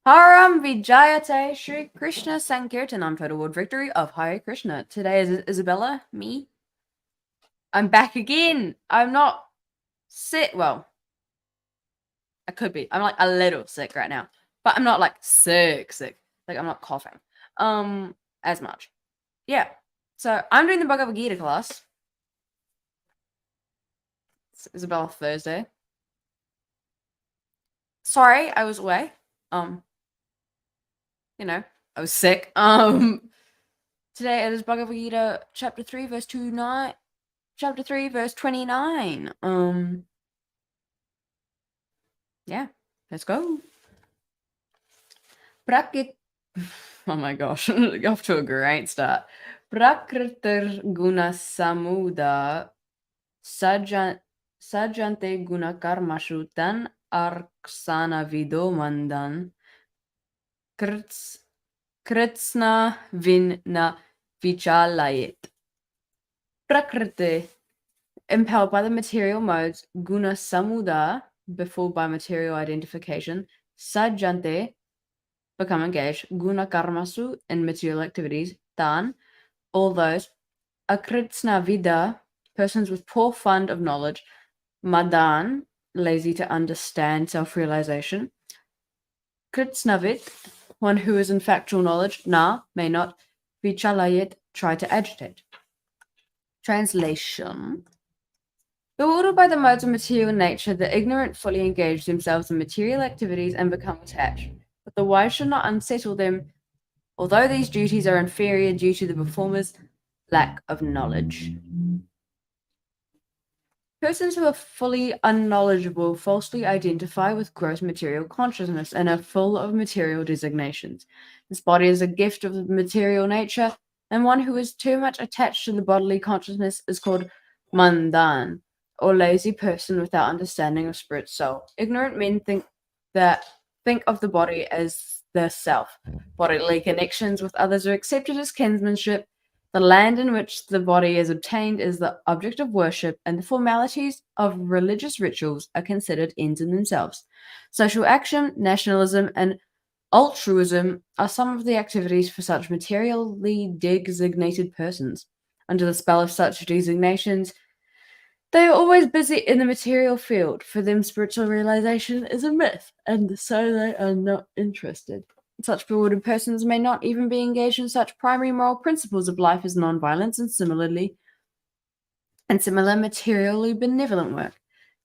Haram Vijayate Shri Krishna Sankirtanam, total world victory of Hare Krishna. Today is Isabela, me. I'm back again. I'm not sick. Well, I could be. I'm like a little sick right now, but I'm not like sick. Like I'm not coughing as much. Yeah. So I'm doing the Bhagavad-gita class. It's Isabella Thursday. Sorry, I was away. I was sick. Today it is Bhagavad-gita chapter 3 verse 29. Chapter 3 verse 29. Yeah, let's go. Oh my gosh, off to a great start. Prakṛter guṇa-sammūḍhāḥ sajjante guṇa-karmasu tan akṛtsna-vido mandān kṛtsna-vin vicālayet. Prakṛter, impelled by the material modes, guṇa-sammūḍhāḥ, befooled by material identification, sajjante, become engaged, guṇa-karmasu, in material activities, tan, all those, akṛtsna-vidaḥ, persons with poor fund of knowledge, mandān, lazy to understand self-realization, kṛtsna-vit, one who is in factual knowledge, may not, vicālayet, try to agitate. Translation. Bewildered by the modes of material nature, the ignorant fully engage themselves in material activities and become attached. But the wise should not unsettle them, although these duties are inferior due to the performer's lack of knowledge. Persons who are fully unknowledgeable falsely identify with gross material consciousness and are full of material designations. This body is a gift of material nature, and one who is too much attached to the bodily consciousness is called mandān, or lazy person without understanding of spirit soul. Ignorant men think of the body as their self. Bodily connections with others are accepted as kinsmanship. The land in which the body is obtained is the object of worship, and the formalities of religious rituals are considered ends in themselves. Social action, nationalism, and altruism are some of the activities for such materially designated persons. Under the spell of such designations, they are always busy in the material field. For them, spiritual realization is a myth, and so they are not interested. Such bewildered persons may not even be engaged in such primary moral principles of life as nonviolence and similar materially benevolent work.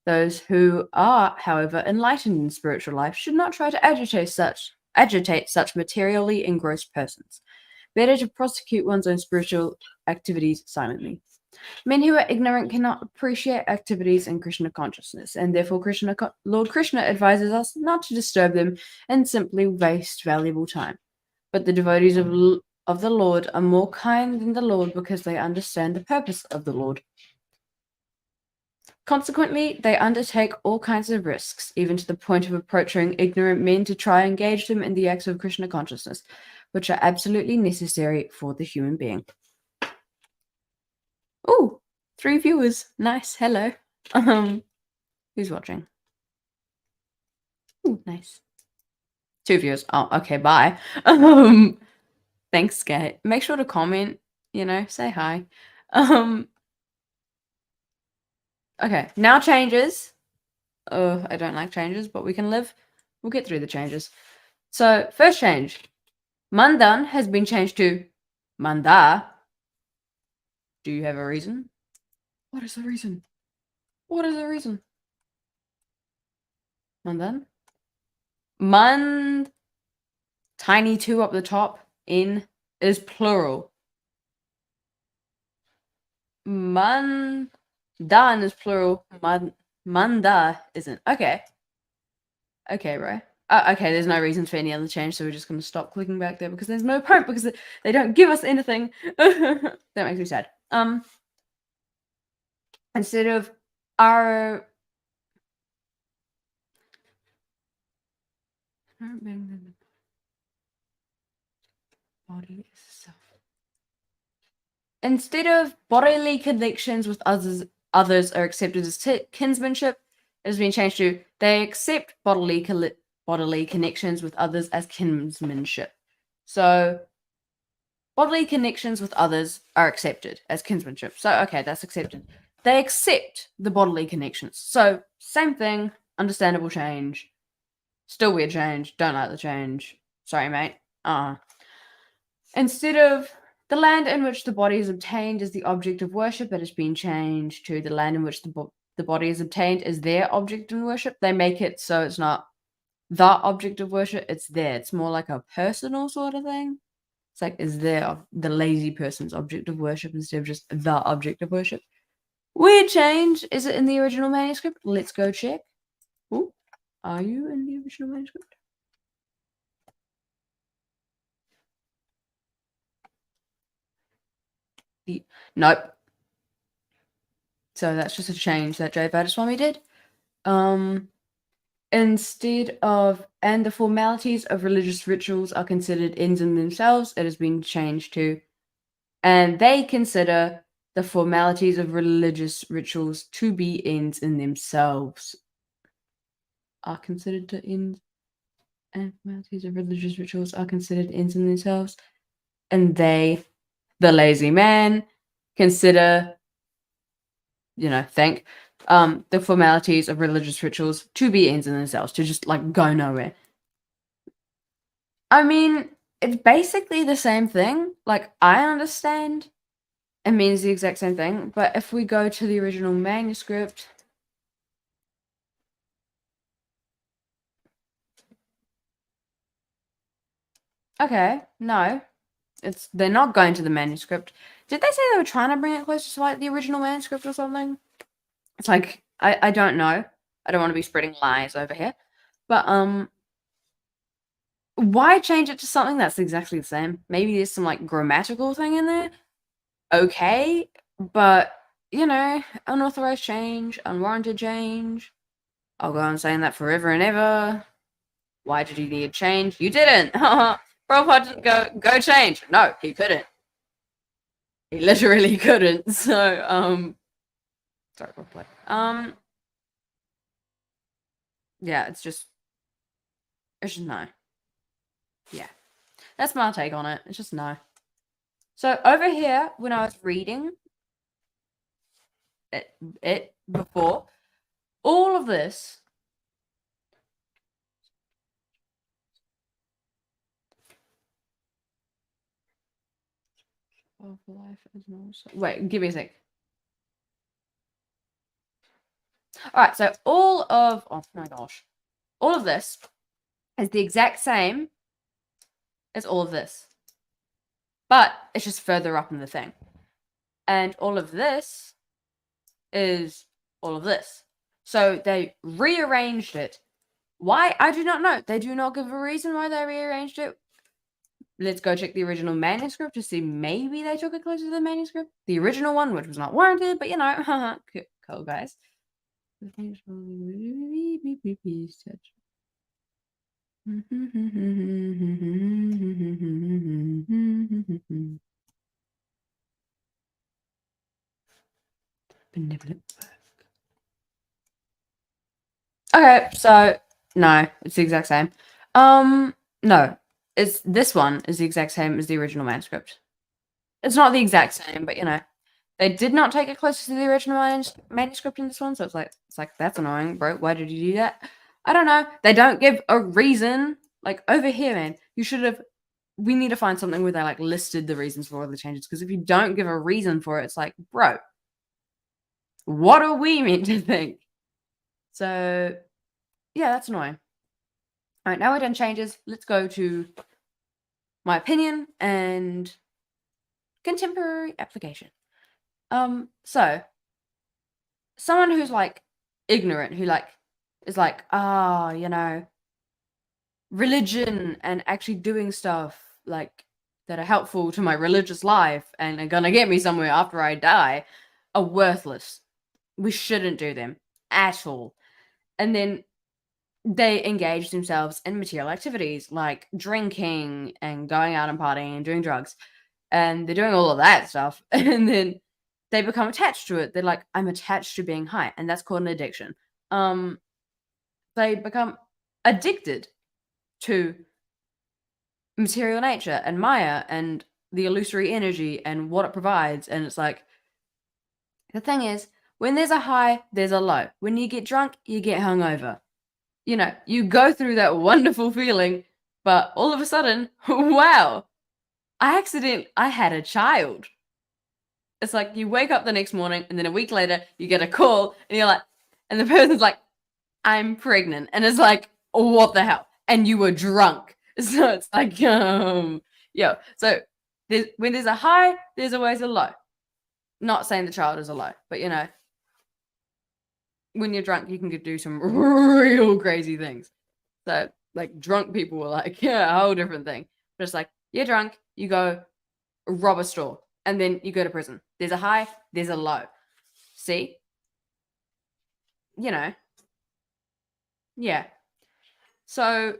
Those who are, however, enlightened in spiritual life should not try to agitate such materially engrossed persons. Better to prosecute one's own spiritual activities silently. Men who are ignorant cannot appreciate activities in Krishna consciousness, and therefore Lord Krishna advises us not to disturb them and simply waste valuable time. But the devotees of the Lord are more kind than the Lord because they understand the purpose of the Lord. Consequently, they undertake all kinds of risks, even to the point of approaching ignorant men to try and engage them in the acts of Krishna consciousness, which are absolutely necessary for the human being. Oh, 3 viewers. Nice. Hello. Who's watching? Ooh, nice. 2 viewers. Oh, okay, bye. Thanks, Kate. Make sure to comment, say hi. Okay, now changes. Oh, I don't like changes, but we can live. We'll get through the changes. So, first change. Mandān has been changed to mandān. Do you have a reason? What is the reason? What is the reason? Mandān? Tiny 2 up the top, in, is plural. Mandān is plural. Mandān isn't. Okay, right. Okay, there's no reason for any other change, so we're just going to stop clicking back there because there's no point, because they don't give us anything. That makes me sad. Instead of our body is self. Instead of bodily connections with others are accepted as kinsmanship, it has been changed to they accept bodily bodily connections with others as kinsmanship. So bodily connections with others are accepted as kinsmanship. So, okay, that's accepted. They accept the bodily connections. So, same thing, understandable change. Still weird change. Don't like the change. Sorry, mate. Instead of the land in which the body is obtained is the object of worship, it has been changed to the land in which the body is obtained is their object of worship. They make it so it's not the object of worship, it's there. It's more like a personal sort of thing. It's like, is there the lazy person's object of worship instead of just the object of worship? Weird change. Is it in the original manuscript? Let's go check. Ooh, are you in the original manuscript? Nope. So that's just a change that J. Badaswamy did. Instead of, and the formalities of religious rituals are considered ends in themselves, it has been changed to, and they consider the formalities of religious rituals to be ends in themselves. Are considered to ends, and formalities of religious rituals are considered ends in themselves. And they, the lazy man, consider, the formalities of religious rituals to be ends in themselves, to just like go nowhere. I mean, it's basically the same thing. Like, I understand it means the exact same thing, but if we go to the original manuscript, okay, no, they're not going to the manuscript. Did they say they were trying to bring it closer to like the original manuscript or something? It's like, I don't know. I don't want to be spreading lies over here, but why change it to something that's exactly the same? Maybe there's some like grammatical thing in there. Okay, but unauthorized change, unwarranted change. I'll go on saying that forever and ever. Why did you need change? You didn't. Prabhupada didn't go change. No, he couldn't. He literally couldn't. So, sorry, Prabhupada. Yeah, it's just no. Yeah, that's my take on it. It's just no. So over here, when I was reading it before, all of this of life is also... Wait, give me a sec. All right, so oh my gosh, all of this is the exact same as all of this, but it's just further up in the thing. And all of this is all of this. So they rearranged it. Why? I do not know. They do not give a reason why they rearranged it. Let's go check the original manuscript to see maybe they took it closer to the manuscript. The original one, which was not warranted, but cool, guys. Okay, so no, it's the exact same. No, it's this one is the exact same as the original manuscript. It's not the exact same, but they did not take it closer to the original manuscript in this one, so it's like that's annoying, bro. Why did you do that? I don't know. They don't give a reason. Like over here, man, you should have. We need to find something where they like listed the reasons for all the changes, because if you don't give a reason for it, it's like, bro, what are we meant to think? So yeah, that's annoying. All right, now we're done changes. Let's go to my opinion and contemporary application. So someone who's like ignorant, who like is like, religion and actually doing stuff like that are helpful to my religious life and are gonna get me somewhere after I die are worthless. We shouldn't do them at all. And then they engage themselves in material activities like drinking and going out and partying and doing drugs. And they're doing all of that stuff. And then they become attached to it. They're like, I'm attached to being high. And that's called an addiction. They become addicted to material nature and Maya and the illusory energy and what it provides. And it's like, the thing is, when there's a high, there's a low. When you get drunk, you get hungover. You know, you go through that wonderful feeling, but all of a sudden, wow, I had a child. It's like you wake up the next morning and then a week later you get a call and you're like, and the person's like, I'm pregnant. And it's like, what the hell? And you were drunk. So it's like, yo. So when there's a high, there's always a low. Not saying the child is a low, but you know, when you're drunk, you can do some real crazy things. So like drunk people were like, yeah, a whole different thing. But it's like, you're drunk, you go rob a store, and then you go to prison. There's a high, there's a low. See? You know. Yeah. So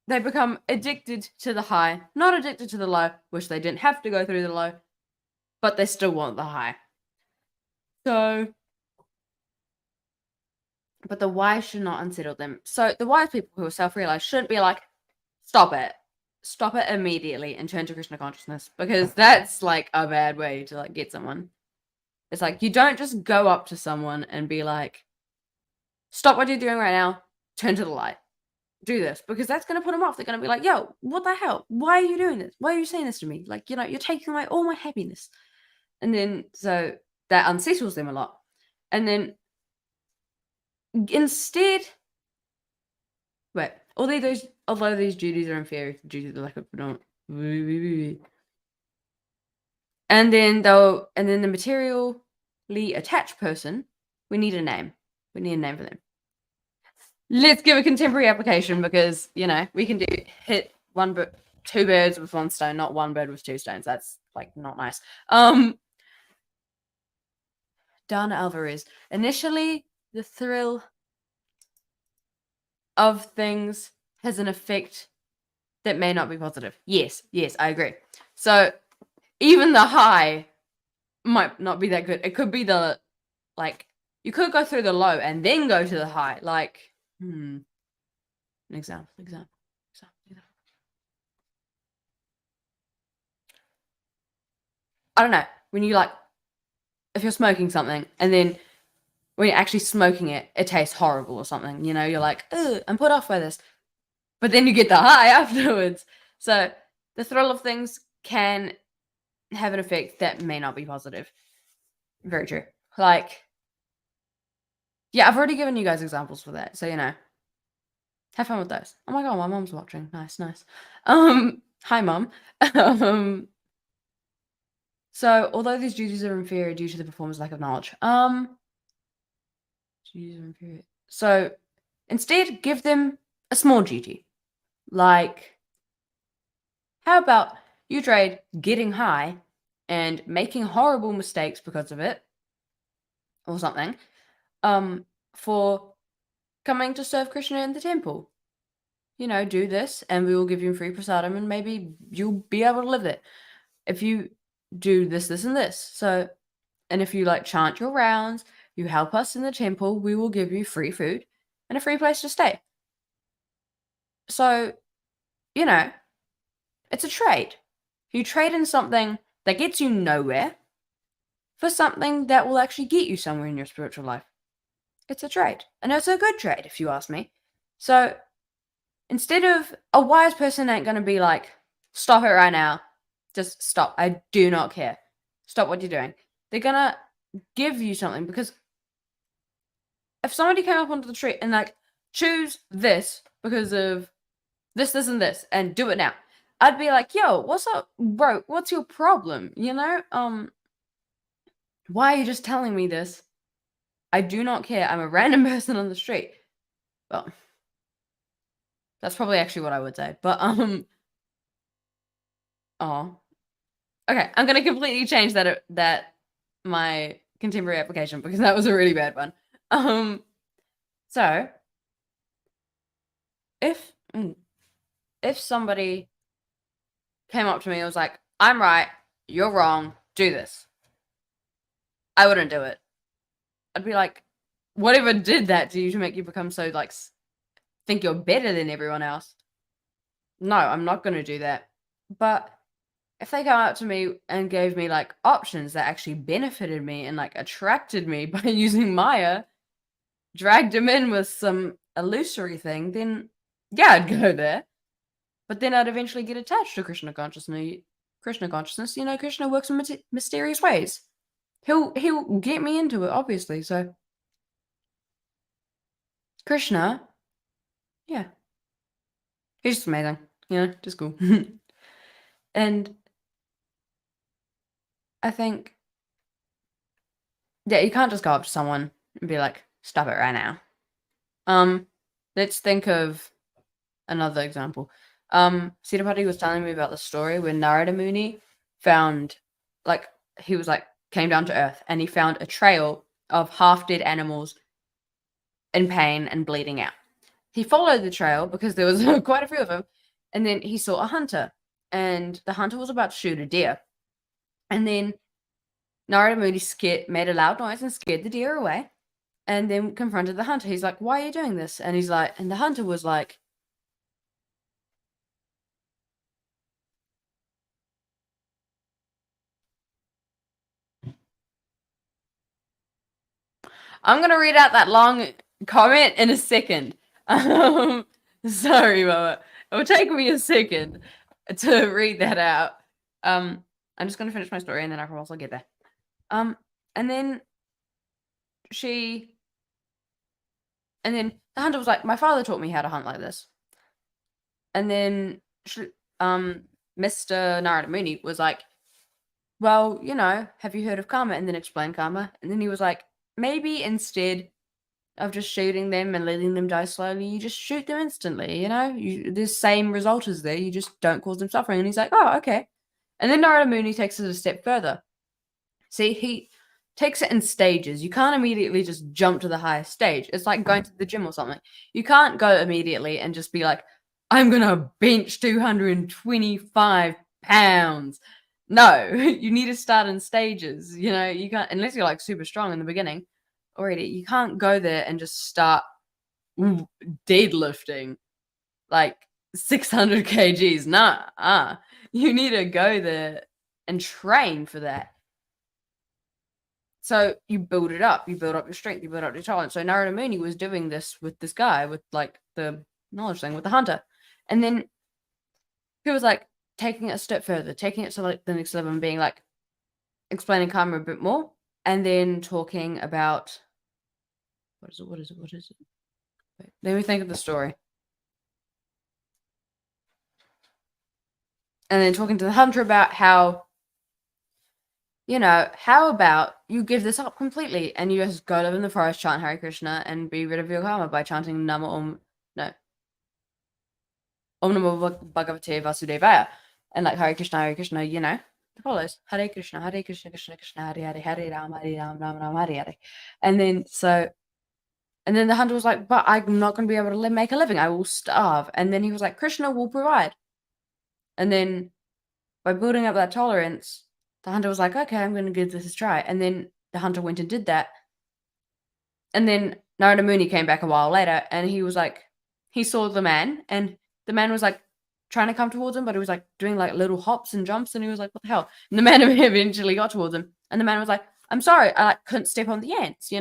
they become addicted to the high, not addicted to the low, which they didn't have to go through the low, but they still want the high. So, but the wise should not unsettle them. So the wise people who are self-realized shouldn't be like, stop it immediately and turn to Krishna consciousness, because that's like a bad way to like get someone. It's like, you don't just go up to someone and be like, stop what you're doing right now, turn to the light, do this, because that's going to put them off. They're going to be like, yo, what the hell? Why are you doing this? Why are you saying this to me? Like, you know, you're taking away all my happiness. And then, so that unsettles them a lot. And then instead, although these duties are inferior due to the lack of and then the materially attached person, we need a name. We need a name for them. Let's give a contemporary application, because you know we can hit two birds with one stone, not one bird with two stones. That's like not nice. Dana Alvarez. Initially, the thrill of things has an effect that may not be positive. Yes, I agree. So even the high might not be that good. It could be you could go through the low and then go to the high. Like, an example. I don't know. When you if you're smoking something and then when you're actually smoking it, it tastes horrible or something. You know, you're like, ugh, I'm put off by this. But then you get the high afterwards. So the thrill of things can have an effect that may not be positive. Very true. Yeah, I've already given you guys examples for that. So, you know, have fun with those. Oh my god, my mom's watching. Nice. Hi, Mom. So, although these duties are inferior due to the performer's lack of knowledge, duties are inferior. So, instead, give them a small duty. Like, how about you trade getting high and making horrible mistakes because of it, or something, for coming to serve Krishna in the temple. You know, do this, and we will give you free prasadam, and maybe you'll be able to live it. If you do this, this, and this. So, and if you chant your rounds, you help us in the temple, we will give you free food and a free place to stay. So, you know, it's a trade. You trade in something that gets you nowhere for something that will actually get you somewhere in your spiritual life. It's a trade. And it's a good trade, if you ask me. So, instead of a wise person ain't going to be like, stop it right now. Just stop. I do not care. Stop what you're doing. They're going to give you something, because if somebody came up onto the street and choose this because of this, this, and this, and do it now, I'd be like, yo, what's up, bro? What's your problem? You know? Why are you just telling me this? I do not care. I'm a random person on the street. Well, that's probably actually what I would say. But, oh. Okay, I'm going to completely change that my contemporary application, because that was a really bad one. So, if somebody came up to me and was like, I'm right, you're wrong, do this, I wouldn't do it. I'd be like, whatever did that to you to make you become so think you're better than everyone else. No, I'm not going to do that. But if they come up to me and gave me like options that actually benefited me and like attracted me by using Maya, dragged them in with some illusory thing, then yeah, I'd go there. But then I'd eventually get attached to Krishna consciousness. Krishna works in mysterious ways. He'll get me into it, obviously. So Krishna, yeah, he's just amazing. Just cool. And I think, yeah, you can't just go up to someone and be like, "Stop it right now." Let's think of another example. Siddhapati was telling me about the story when Narada Muni found, came down to earth and he found a trail of half-dead animals in pain and bleeding out. He followed the trail because there was quite a few of them, and then he saw a hunter, and the hunter was about to shoot a deer. And then Narada Muni made a loud noise and scared the deer away, and then confronted the hunter. He's like, "Why are you doing this?" And the hunter was like, I'm gonna read out that long comment in a second. Sorry, Mama. It will take me a second to read that out. I'm just gonna finish my story and then I promise I'll get there. And then the hunter was like, "My father taught me how to hunt like this." And then Mr. Narada Muni was like, "Well, have you heard of karma?" And then explained karma. And then he was like, "Maybe instead of just shooting them and letting them die slowly, you just shoot them instantly, the same result is there, you just don't cause them suffering." And he's like, "Oh, okay." And then Narada Muni takes it a step further. See, he takes it in stages. You can't immediately just jump to the highest stage. It's like going to the gym or something. You can't go immediately and just be like, "I'm gonna bench 225 pounds." No, you need to start in stages. You can't, unless you're like super strong in the beginning already, you can't go there and just start deadlifting like 600 kgs. Nah, you need to go there and train for that. So you build it up, you build up your strength, you build up your tolerance. So Narada Muni was doing this with this guy with like the knowledge thing with the hunter. And then he was like taking it a step further, taking it to like the next level and being like explaining karma a bit more. And then talking about what is it? Wait, let me think of the story. And then talking to the hunter about how about you give this up completely and you just go live in the forest, chant Hare Krishna, and be rid of your karma by chanting Om Namo Bhagavate Vasudevaya. And like Hare Krishna, it follows. Hare Krishna, Krishna Krishna, Hare Hare, Hare Rama, Rama Rama, Hare Hare. And then the hunter was like, "But I'm not going to be able to make a living. I will starve." And then he was like, "Krishna will provide." And then by building up that tolerance, the hunter was like, "Okay, I'm going to give this a try." And then the hunter went and did that. And then Narada Muni came back a while later and he was like, he saw the man and the man was like trying to come towards him, but he was like doing like little hops and jumps. And he was like, "What the hell?" And the man eventually got towards him. And the man was like, "I'm sorry, I couldn't step on the ants.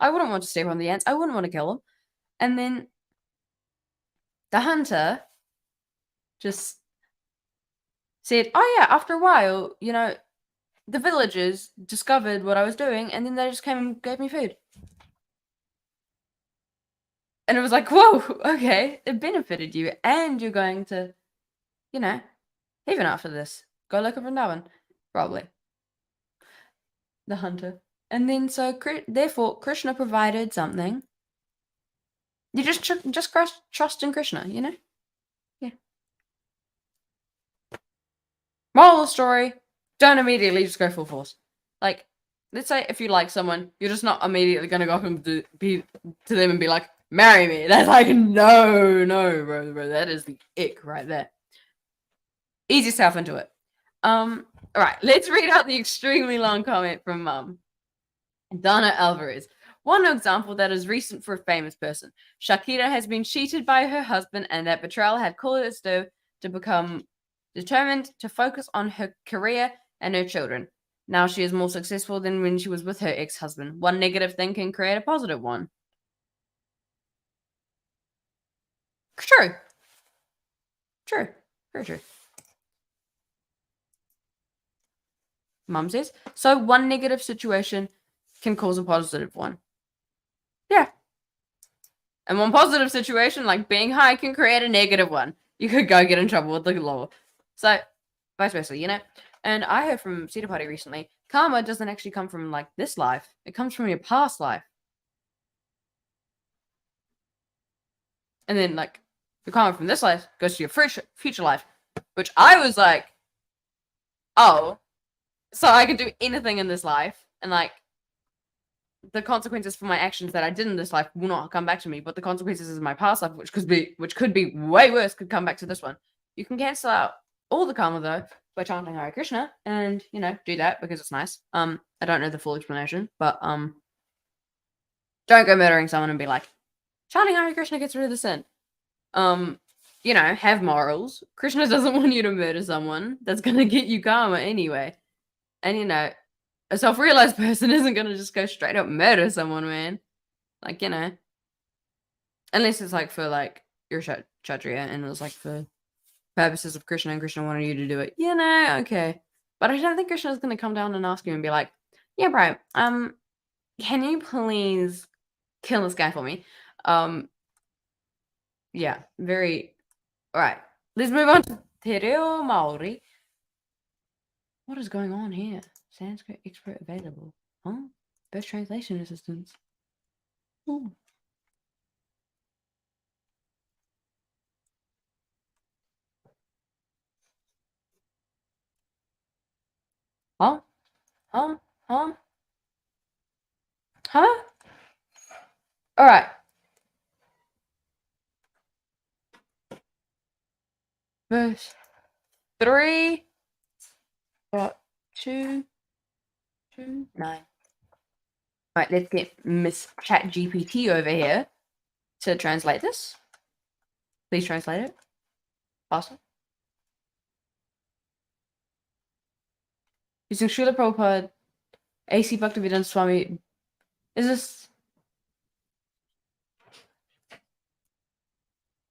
I wouldn't want to step on the ants. I wouldn't want to kill them." And then the hunter just said, "Oh yeah, after a while, the villagers discovered what I was doing and then they just came and gave me food." And it was like, "Whoa, okay, it benefited you and you're going to, even after this, go look at Vrindavan, probably." The hunter. And then therefore Krishna provided something. You just trust in Krishna, Yeah. Moral of the story, don't immediately just go full force. Like, let's say if you like someone, you're just not immediately going to go up and to them and be like, "Marry me." That's like, no, bro. That is the ick right there. Ease yourself into it. All right, let's read out the extremely long comment from Donna Alvarez. One example that is recent for a famous person. Shakira has been cheated by her husband, and that betrayal had caused her to become determined to focus on her career and her children. Now she is more successful than when she was with her ex-husband. One negative thing can create a positive one. True. True. Very true. Mum says. So one negative situation can cause a positive one. Yeah. And one positive situation, like being high, can create a negative one. You could go get in trouble with the law. So, vice versa, you know? And I heard from Cedar Party recently, karma doesn't actually come from, like, this life. It comes from your past life. And then, like, the karma from this life goes to your future life. Which I was like, oh, so I can do anything in this life. And, like, the consequences for my actions that I did in this life will not come back to me, but the consequences in my past life, which could be way worse, could come back to this one. You can cancel out all the karma though by chanting Hare Krishna, and do that because it's nice. I don't know the full explanation, but don't go murdering someone and be like, chanting Hare Krishna gets rid of the sin. Have morals. Krishna doesn't want you to murder someone. That's gonna get you karma anyway. And a self-realized person isn't gonna just go straight up murder someone, man. Like, unless it's like for like your kshatriya and it was like for purposes of Krishna and Krishna wanted you to do it. Okay. But I don't think Krishna's gonna come down and ask you and be like, yeah, bro, can you please kill this guy for me? Yeah, very alright. Let's move on to Te Reo Maori. What is going on here? Sanskrit expert available. Huh? Best translation assistance. Ooh. Huh? Huh? Huh? Huh? Alright. Verse 3.229. Alright, let's get Miss ChatGPT over here to translate this. Please translate it. Faster. Using Srila Prabhupada, A.C. Bhaktivedanta Swami. Is this?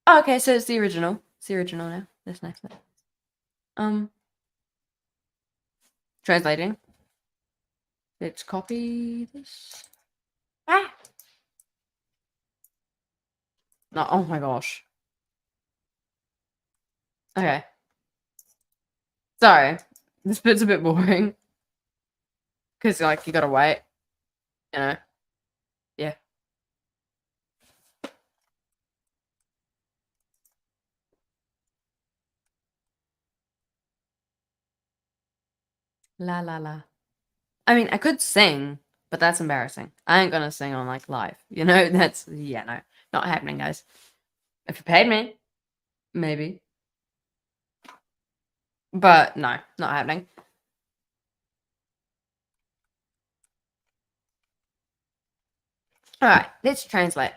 Oh, okay, so it's the original. It's the original now. That's nice. Translating. Let's copy this. Ah! No, oh my gosh. Okay. Sorry. This bit's a bit boring. Because, like, you gotta wait. Yeah. La la la. I mean, I could sing, but that's embarrassing. I ain't gonna sing on, like, live. That's, no. Not happening, guys. If you paid me, maybe. But no, not happening. Alright, let's translate.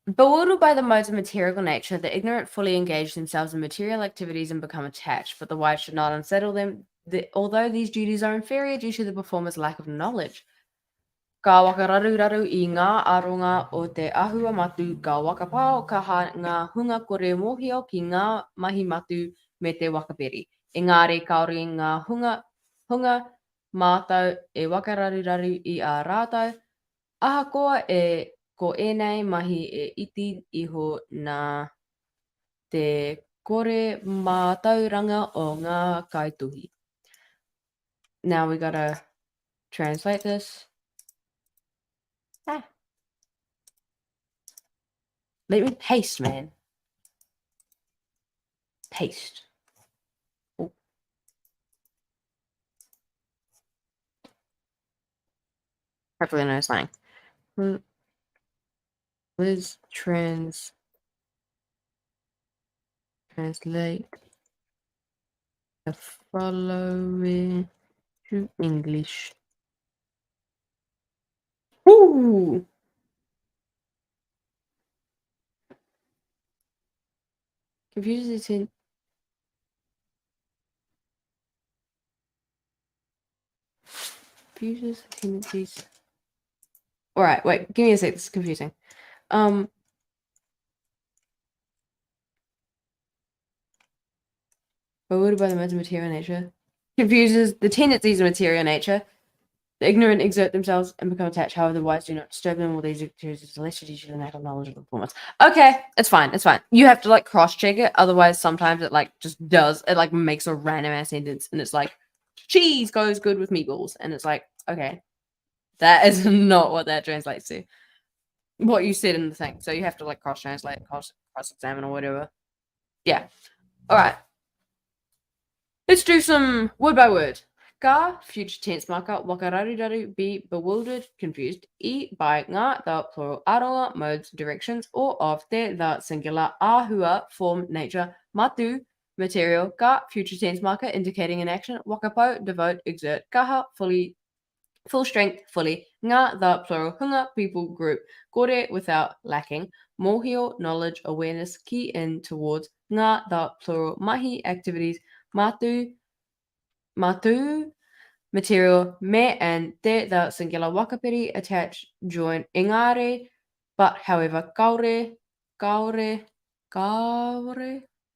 Bewildered by the modes of material nature, the ignorant fully engage themselves in material activities and become attached, but the wise should not unsettle them, although these duties are inferior due to the performer's lack of knowledge. Ka wakararu I ngā aronga o te ahua matu, ka wakapao ka ngā hunga kore mohio ki ngā mahi matu me te wakaperi. Engari kaori ngā hunga mātau e wakararuraru I a rātau, ahakoa ko ēnei mahi e iti iho nā te kore mātauranga o ngā kaituhi. Now we gotta translate this. Let me paste, man. Paste. Oh. Hopefully no slang. Let's translate the following to English. Ooh. Confuses the tendencies. All right, wait. Give me a sec. This is confusing. Bewildered by the modes of material nature. Confuses the tendencies of material nature. The ignorant exert themselves and become attached. However, the wise do not disturb them. All these activities are less teach than lack of knowledge of performance. Okay, it's fine. It's fine. You have to like cross check it. Otherwise, sometimes it like just does. It like makes a random ass sentence, and it's like cheese goes good with meatballs, and it's like okay, that is not what that translates to. What you said in the thing. So you have to like cross translate, cross examine, or whatever. Yeah. All right. Let's do some word by word. Ka, future tense marker, wakararidaru, be bewildered, confused. E, by nga, the plural aronga, modes, directions, or of te, the singular ahua, form, nature, matu, material. Ka, future tense marker, indicating an action. Wakapo, devote, exert. Kaha, fully, full strength, fully. Nga, the plural hunga, people, group. Kore, without, lacking. Mohio, knowledge, awareness, ki in, towards. Nga, the plural mahi, activities. Matu, material, me and te, the singular wakapiri, attach, join, ingare, but however, kaure,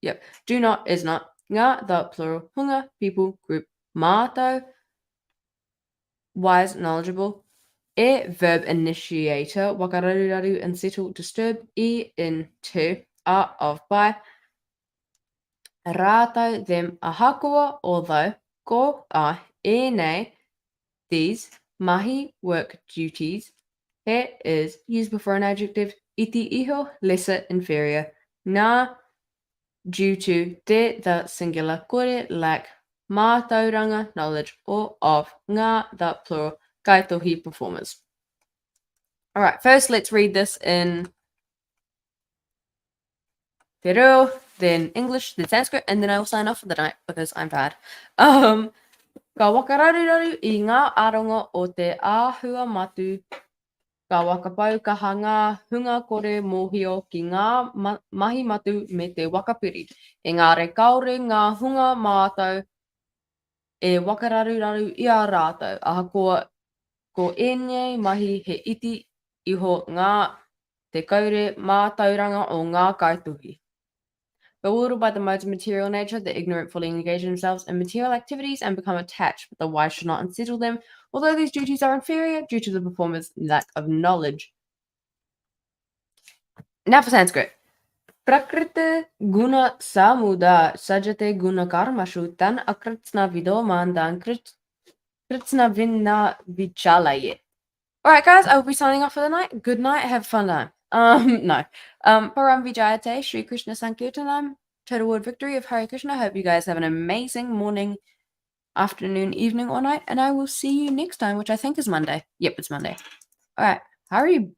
yep, do not, is not, nga, the plural, hunga, people, group, mato, wise, knowledgeable, verb initiator, wakararuraru, unsettle, disturb, into, of, by, rātou, them, ahakoa, although, ko, nei, these, mahi, work, duties, he is, used before an adjective, iti iho, lesser, inferior, ngā, due to, te, the singular, kore, lack, mātauranga, knowledge, or of, ngā, the plural, kaitohi, performers. All right, first let's read this in Te Reo, then English, then Sanskrit, and then I will sign off for the night because I'm tired. Ka wakararuraru I ngā aronga o te āhua matu. Ka wakapau ka hanga hunga kore mōhio ki ngā mahi matu me te wakapiri. Engare kaore ngā hunga mātou e wakararuraru I a rātou. Ahakoa ko ēnei mahi he iti iho ngā te kaure mātauranga o ngā kaituhi. Bewildered by the modes of material nature, the ignorant fully engage themselves in material activities and become attached, but the wise should not unsettle them, although these duties are inferior due to the performer's lack of knowledge. Now for Sanskrit. Prakṛter guṇa-sammūḍhāḥ sajjante guṇa-karmasu tan akṛtsna-vido mandān kṛtsna-vin vicālayet. Alright guys, I will be signing off for the night. Good night, have fun time. No. Param Vijayate, Shri Krishna Sankirtanam, total word victory of Hare Krishna. Hope you guys have an amazing morning, afternoon, evening, or night, and I will see you next time, which I think is Monday. Yep, it's Monday. Alright, Hari